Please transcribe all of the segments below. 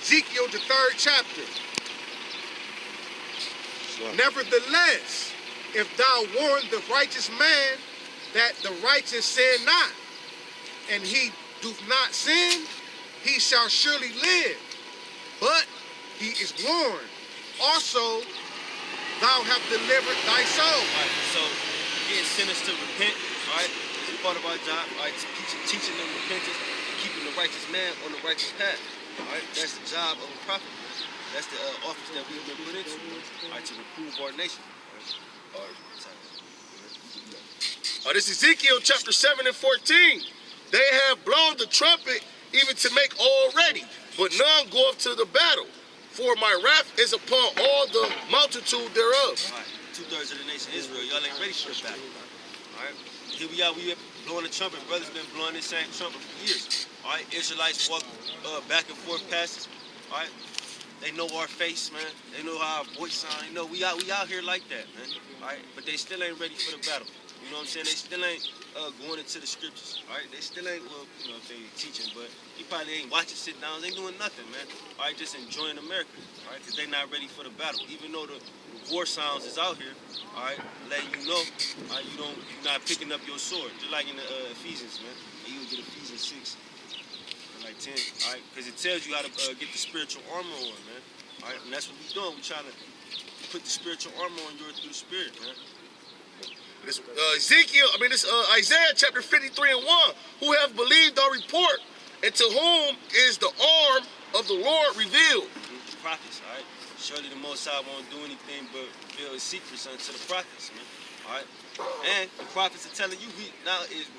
Ezekiel, the 3rd chapter. Nevertheless, if thou warn the righteous man that the righteous sin not, and he doth not sin, he shall surely live. But he is warned. Also, thou have delivered thy soul. All right, so getting sinners to repent, all right, is part of our job, all right, teaching them repentance, keeping the righteous man on the righteous path, all right, that's the job of a prophet. That's the office that we have been put into, all right, to reprove our nation. All right. This is Ezekiel chapter 7 and 14. They have blown the trumpet even to make all ready, but none go up to the battle. For my wrath is upon all the multitude thereof. All right, 2/3 of the nation Israel, y'all ain't ready for the battle. All right, here we are, we been blowing the trumpet. Brothers been blowing this same trumpet for years. All right, Israelites walk back and forth past us. All right, they know our face, man. They know how our voice sound. You know, we out here like that, man. All right, but they still ain't ready for the battle. You know what I'm saying? They still ain't going into the scriptures, all right? They still ain't, well, you know, they teaching, but he probably ain't watching sit-downs, ain't doing nothing, man. All right, just enjoying America, all right? Because they not ready for the battle. Even though the war sounds is out here, all right, letting you know, all right, you're not picking up your sword. Just like in the Ephesians, man. You get Ephesians 6, like 10, all right? Because it tells you how to get the spiritual armor on, man. All right, and that's what we're doing. We're trying to put the spiritual armor on yours through the spirit, man. This Isaiah chapter 53 and 1. Who have believed our report, and to whom is the arm of the Lord revealed? The prophets, all right? Surely the Most High won't do anything but reveal his secrets unto the prophets, man. All right? And the prophets are telling you, now it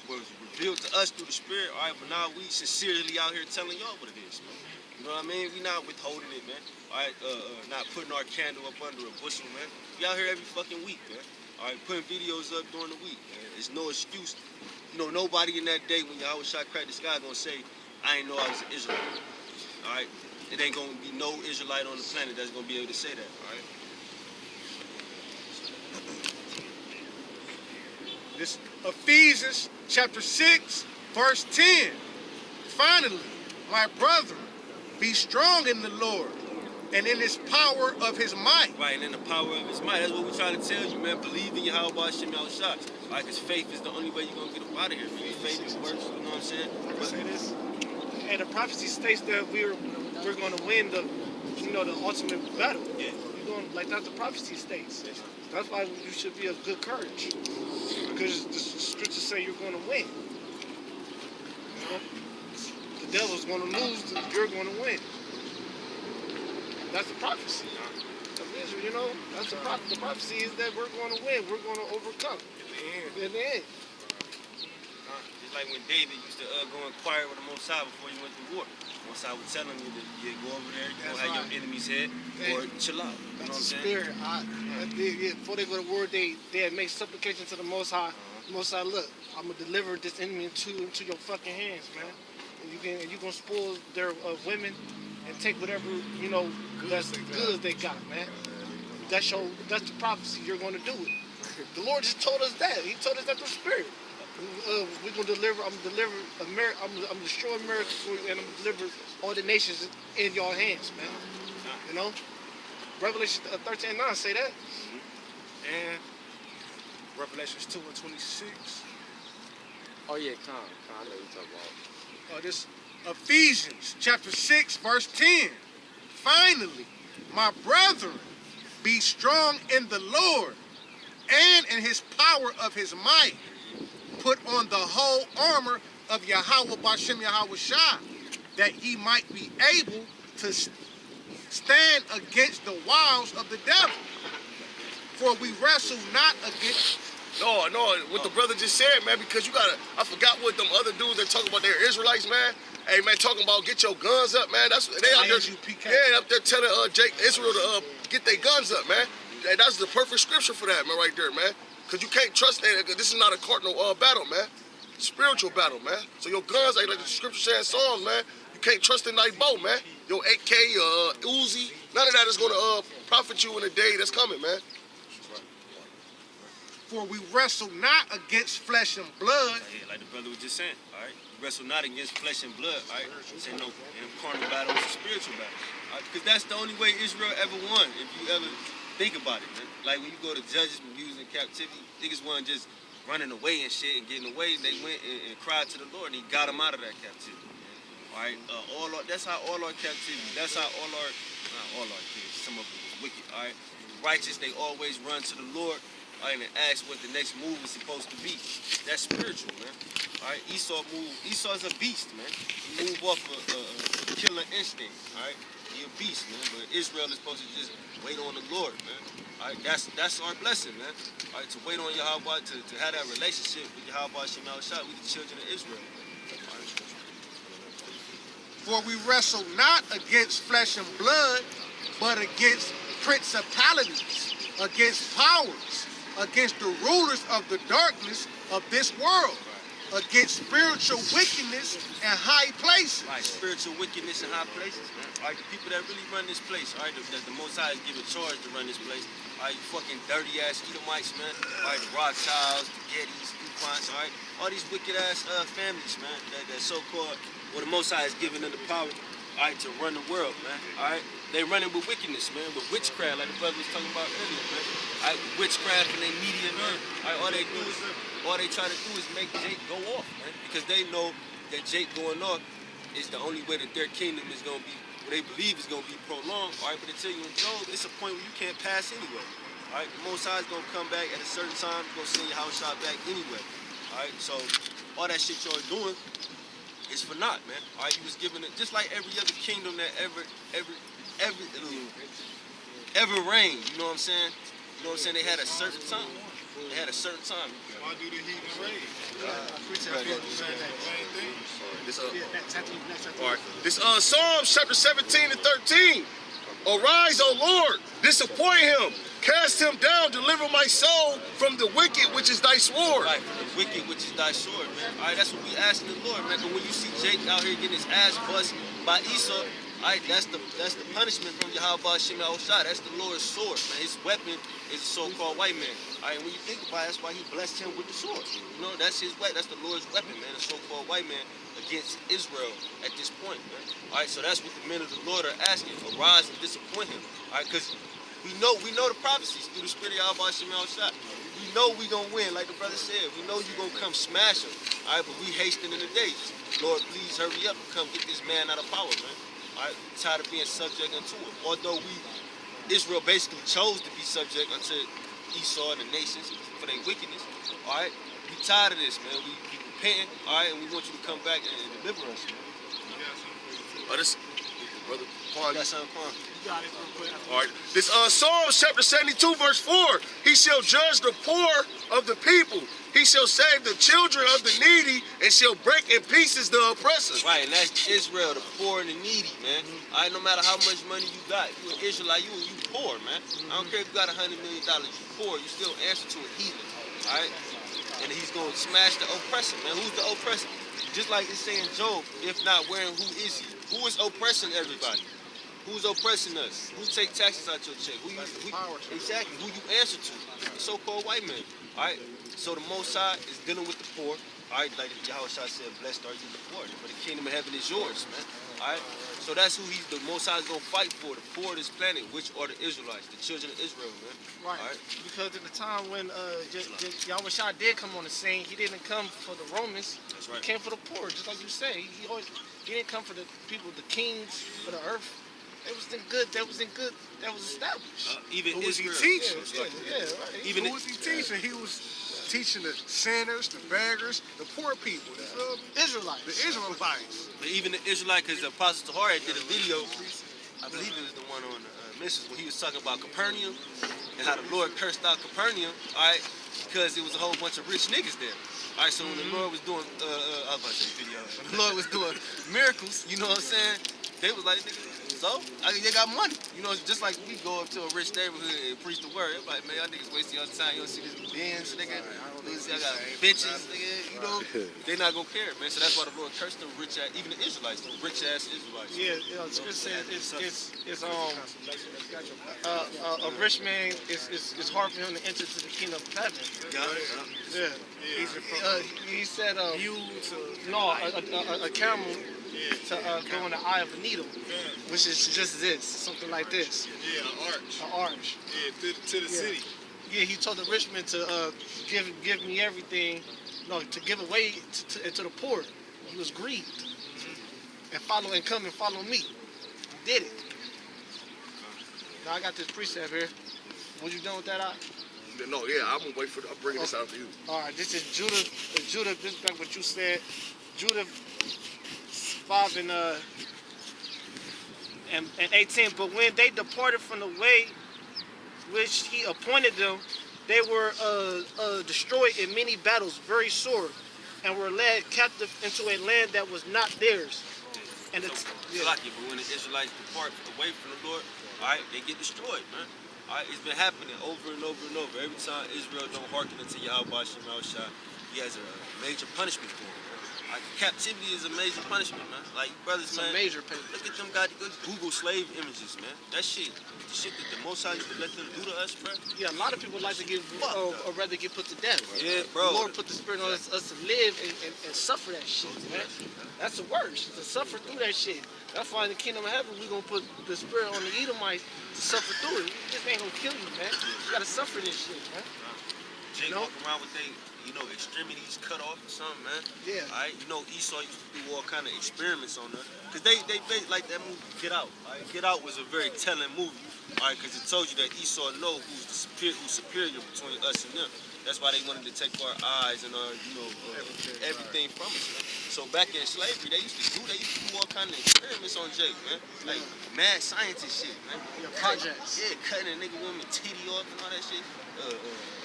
was revealed to us through the Spirit, all right? But now we sincerely out here telling y'all what it is, man. You know what I mean? We not withholding it, man. All right? Not putting our candle up under a bushel, man. We out here every fucking week, man. All right, putting videos up during the week, man. There's no excuse. You know, nobody in that day when Yahweh Shai cracked the sky gonna say, I ain't know I was an Israelite. All right? It ain't gonna be no Israelite on the planet that's gonna be able to say that, all right? This Ephesians chapter 6, verse 10. Finally, my brethren, be strong in the Lord and in his power of his might. Right, and in the power of his might. That's what we're trying to tell you, man. Believe in Yahweh Hashem Yahushua. Like, his faith is the only way you're going to get up out of here. Man. Your faith is works, you know what I'm saying? But say this. And the prophecy states that we're going to win the ultimate battle. Yeah. That's the prophecy states. That's why you should be of good courage. Because the scriptures say you're going to win. You know? The devil's going to lose, you're going to win. That's the prophecy. You know, that's the prophecy is that we're going to win. We're going to overcome. In the end. Just like when David used to go inquire with the Most High before he went to war. Most High would tell him to go over there, you're going to have your enemy's head, or chill out. You know what I'm saying? Spirit. Before they go to war, they had make supplication to the Most High. Most High, look, I'm going to deliver this enemy into your fucking hands, man. And you're going to spoil their women and take whatever, that's good they got, man. That's the prophecy. You're going to do it. The Lord just told us that. He told us that through Spirit. We're going to deliver. I'm going to deliver America. I'm going to destroy America for you, and I'm going to deliver all the nations in your hands, man. You know? Revelation 13:9 say that. And Revelations 2 and 26. Oh yeah, Con, I know what you're talking about. This Ephesians chapter 6, verse 10. Finally, my brethren, be strong in the Lord and in his power of his might. Put on the whole armor of Yahweh Bashem Yahweh Shai, that ye might be able to stand against the wiles of the devil. For we wrestle not against... No, what the brother just said, man, because you gotta, I forgot what them other dudes that talking about they're Israelites, man. Hey, man, talking about get your guns up, man. That's they out there, yeah, up there telling Israel to get their guns up, man. And that's the perfect scripture for that, man, right there, man. Because you can't trust that. This is not a cardinal battle, man. Spiritual battle, man. So your guns, like the scripture saying Psalms, man, you can't trust in thy bow, man. Your AK, Uzi, none of that is going to profit you in the day that's coming, man. For we wrestle not against flesh and blood. Like the brother was just saying, all right? You wrestle not against flesh and blood, all right? Say no carnal battle, it's a spiritual battle, all right? Because that's the only way Israel ever won, if you ever think about it, man. Like when you go to Judges, when you was in captivity, niggas wasn't just running away and shit and getting away. They went and cried to the Lord, and he got them out of that captivity, man. All right? That's how all our captivity, that's how all our, not all our kids, some of them was wicked, all right? Righteous, they always run to the Lord, all right, and ask what the next move is supposed to be. That's spiritual, man. All right, Esau's a beast, man. He move off a killer instinct, all right? He a beast, man. But Israel is supposed to just wait on the Lord, man. All right, that's our blessing, man. All right, to wait on Yahweh, to have that relationship with Yahweh Shem Shah, we the children of Israel. All right. For we wrestle not against flesh and blood, but against principalities, against powers, against the rulers of the darkness of this world, against spiritual wickedness in high places. Right, spiritual wickedness in high places, man. All right, the people that really run this place, all right, that the Most High is given charge to run this place. All right, you fucking dirty ass Edomites, man. All right, the Rothschilds, the Gettys, DuPonts, all right, all these wicked ass families, man. That so-called, well, the Most High is giving them the power, all right, to run the world, man. All right, they running with wickedness, man, with witchcraft, like the brother was talking about earlier, man. All right, with witchcraft and they media, man. All right, all they try to do is make Jake go off, man, because they know that Jake going off is the only way that their kingdom is gonna be, what they believe is gonna be prolonged. All right, but until you in Job, it's a point where you can't pass anyway. All right, the Most High is gonna come back at a certain time. He's gonna send your house shot back anyway. All right, so all that shit y'all doing is for naught, man. All right, you was given it just like every other kingdom that ever reigned. You know what I'm saying? You know what I'm saying? They had a certain time. They had a certain time. Why do the heathen rage? All right. This Psalms chapter 17 and 13. Arise, O Lord, disappoint him, cast him down, deliver my soul from the wicked, which is thy sword. Right, from the wicked, which is thy sword, man. All right, that's what we asking the Lord, man. Because when you see Jake out here getting his ass bust by Esau, all right, that's the punishment from Yahweh Shem Shah. That's the Lord's sword, man. His weapon is a so-called white man. All right, when you think about it, that's why he blessed him with the sword. You know, that's his weapon. That's the Lord's weapon, man. A so-called white man against Israel at this point, man. All right, so that's what the men of the Lord are asking. Arise and disappoint him. All right, because we know the prophecies through the spirit of Yahweh Shem Shah. We know we gonna win, like the brother said. We know you gonna come smash him. All right, but we hastening in the days. Lord, please hurry up and come get this man out of power, man. All right, we're tired of being subject unto it. Although Israel basically chose to be subject unto Esau and the nations for their wickedness. All right, we tired of this, man. We repenting, all right, and we want you to come back and deliver us, man. This brother Quan. Got something, Quan? All right. This Psalms chapter 72 verse 4. He shall judge the poor of the people. He shall save the children of the needy and shall break in pieces the oppressors. Right, and that's Israel, the poor and the needy, man. All right, no matter how much money you got, if you an Israelite, you poor, man. I don't care if you got $100 million, you poor, you still answer to a heathen, all right? And he's going to smash the oppressor, man. Who's the oppressor? Just like it's saying Job, if not where and who is he? Who is oppressing everybody? Who's oppressing us? Who take taxes out your check? Exactly, who you answer to? The so-called white man, all right? So the Most High is dealing with the poor. All right, like Yahweh said, blessed are you the poor, for the kingdom of heaven is yours, man. All right, so that's who the Most High is going to fight for, the poor of this planet, which are the Israelites, the children of Israel, man. Right, all right? Because at the time when Yahweh Shah did come on the scene, he didn't come for the Romans. That's right. He came for the poor, just like you say. He didn't come for the people, the kings of the earth. That was established. Even Who was he Israel. teaching? Yeah, right. Even Who was he teaching? He was teaching the sinners, the beggars, the poor people, you feel me? Israelites. The Israelites. But even the Israelite, because the Apostle Tahar did a video, I believe it was the one on Missions, when he was talking about Capernaum and how the Lord cursed out Capernaum, all right, because it was a whole bunch of rich niggas there. All right, so when the Lord was doing, I was about to say video, when the Lord was doing miracles, you know what I'm saying? They was like, nigga, so? They got money. You know, just like we go up to a rich neighborhood and preach the word. It's like, man, y'all niggas wasting your time. You don't see this Benz, nigga. You see I got bitches, nigga. You know, they not gonna care, man. So that's why the Lord cursed them rich ass, even the Israelites, them rich ass Israelites. Yeah, Scripture says it's a rich man it's hard for him to enter to the kingdom of heaven. Yeah. He said a camel to go in the eye of a needle, which is just this, something like this. Yeah, an arch. An arch. Yeah, to the city. Yeah, he told the rich man to give me everything, to give away to the poor. He was grieved. And come and follow me. He did it. Now I got this precept here. Was you done with that? No, yeah, I'm gonna wait for. I'm bringing this out to you. All right, this is Judah. This is back what you said. Judah 5 and 18. But when they departed from the way which he appointed them, they were destroyed in many battles, very sore, and were led captive into a land that was not theirs. And but when the Israelites depart away from the Lord, all right, they get destroyed, man. All right, it's been happening over and over and over. Every time Israel don't hearken unto Yahweh Shemel Shah, he has a major punishment for them. Like, captivity is a major punishment, man. Like, brothers, man. It's a major punishment. Look at them guys. Google slave images, man. That shit, the shit that the Most High used to let them do to us, bro. Yeah, a lot of people like to or rather get put to death. Yeah, bro. The Lord put the Spirit on us to live and suffer that shit, man. That's the worst, to suffer through that shit. That's why in the kingdom of heaven, we're going to put the Spirit on the Edomite to suffer through it. This ain't going to kill you, man. You got to suffer this shit, man. Jake walk around with extremities cut off or something, man. Yeah. All right, Esau used to do all kind of experiments on her. Because they like that movie Get Out. All right? Get Out was a very telling movie. All right, because it told you that Esau know who's superior between us and them. That's why they wanted to take our eyes and our, everything from us, man. So back in slavery, they used to do all kind of experiments on Jake, man. Like mad scientist shit, man. Projects. Yeah, cutting a nigga woman titty off and all that shit.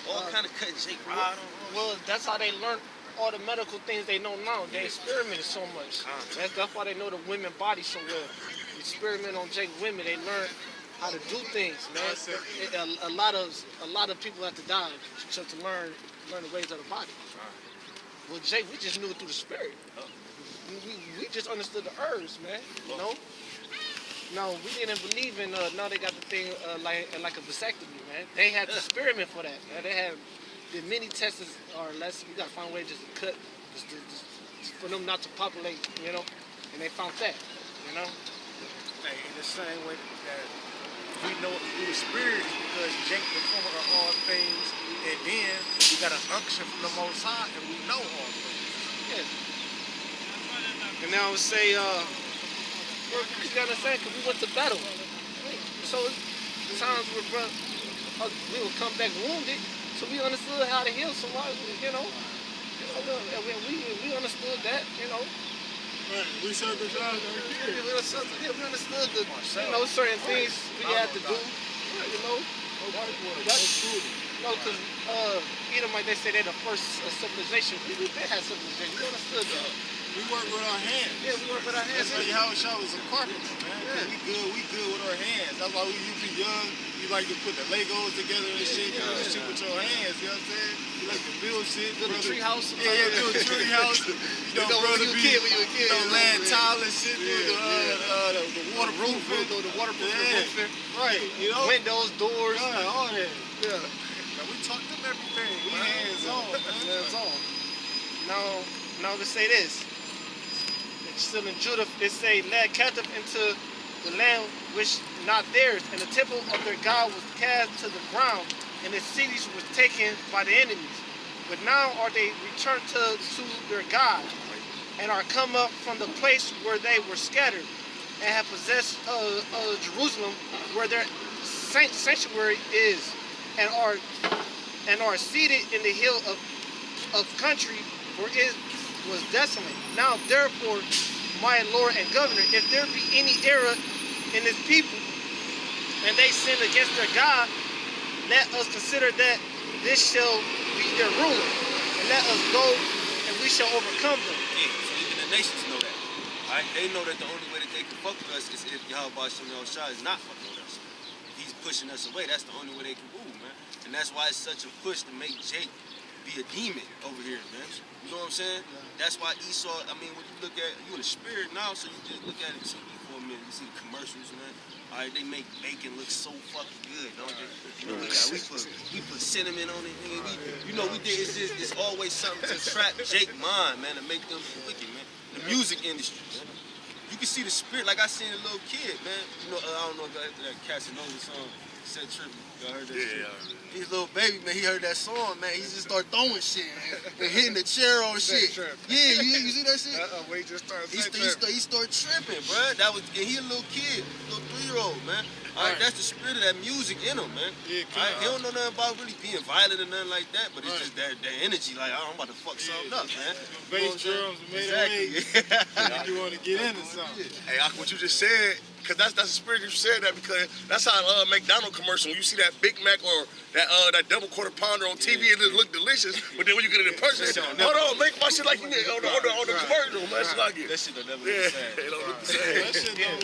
All kind of cutting Jake rod on. Well, that's how they learned all the medical things they know now. They experimented so much. That's why they know the women body so well. Experiment on Jake women, they learn how to do things, man. A lot of people have to die to learn the ways of the body. Well, Jake, we just knew it through the Spirit. We just understood the herbs, man. You know. No, we didn't believe in. Now they got the thing like a vasectomy, man. They had to experiment for that. Man. They had the many tests or less. We got to find ways just to cut, just for them not to populate, And they found that, Hey, in the same way that we know it through the Spirit is because Jake the former of all things, and then we got an unction from the Most High, and we know all things. Yeah. And now I would say, you gotta understand, because we went to battle. So times where we would come back wounded, so we understood how to heal somebody, we understood that, Right. We served the God. we understood the, certain things we had to do, because Edomite, they say they're the first civilization. We did have civilization. We understood that. We work with our hands. Yeah, we work with our hands. That's why Yahweh Shah was a carpenter, man. Yeah. We good with our hands. That's why when you be young, you like to put the Legos together and shit. You do shit with your hands, you know what I'm saying? You like to build shit. Build a tree house. Yeah, build a tree house. When you were a kid, land tile and shit. The waterproofing. The waterproofing. Right, Windows, doors. Yeah, all that. Yeah. Now, we taught them everything. We hands on, man. Hands on. Now to say this. Still in Judah, they say, led captive into the land which not theirs, and the temple of their God was cast to the ground, and the cities was taken by the enemies. But now are they returned to their God, and are come up from the place where they were scattered, and have possessed Jerusalem, where their sanctuary is, and are seated in the hill of country, where it was desolate. Now therefore, my Lord and Governor, if there be any error in this people, and they sin against their God, let us consider that this shall be their ruler, and let us go, and we shall overcome them. Yeah, so even the nations know that. All Alright, they know that the only way that they can fuck with us is if Yahweh Shem Yahushua is not fucking with us. If he's pushing us away, that's the only way they can move, man. And that's why it's such a push to make Jake be a demon over here, man. You know what I'm saying? That's why Esau, I mean, when you look at, you in the spirit now, so you just look at it TV for a minute, you see the commercials, man. All right, they make bacon look so fucking good, don't they? You know, we put cinnamon on it, nigga. It's always something to trap Jake mind, man, to make them wicked, man. The music industry, man. You can see the spirit, like I seen a little kid, man. You know, I don't know if y'all heard that Casanova song, Set Trippin'. Y'all heard that shit? His little baby, man, he heard that song, man. He just started throwing shit, man, and hitting the chair on shit. Yeah, you see that shit? Wait, just started. He started tripping, bro. And he a little kid, little 3-year-old, man. All right, that's the spirit of that music in him, man. Yeah, all right, he don't know nothing about really being violent or nothing like that, but it's just that energy, like, oh, I'm about to fuck something up, man. Bass drums, exactly. You want to get into something. Hey, what you just said, because that's the spirit you said that, because that's how McDonald's commercial, when you see that Big Mac or that double quarter pounder on TV, it just look delicious, but then when you get it in person, hold on, make my shit like you get on the commercial, man. That shit don't never look the same. Yeah, it don't look the same.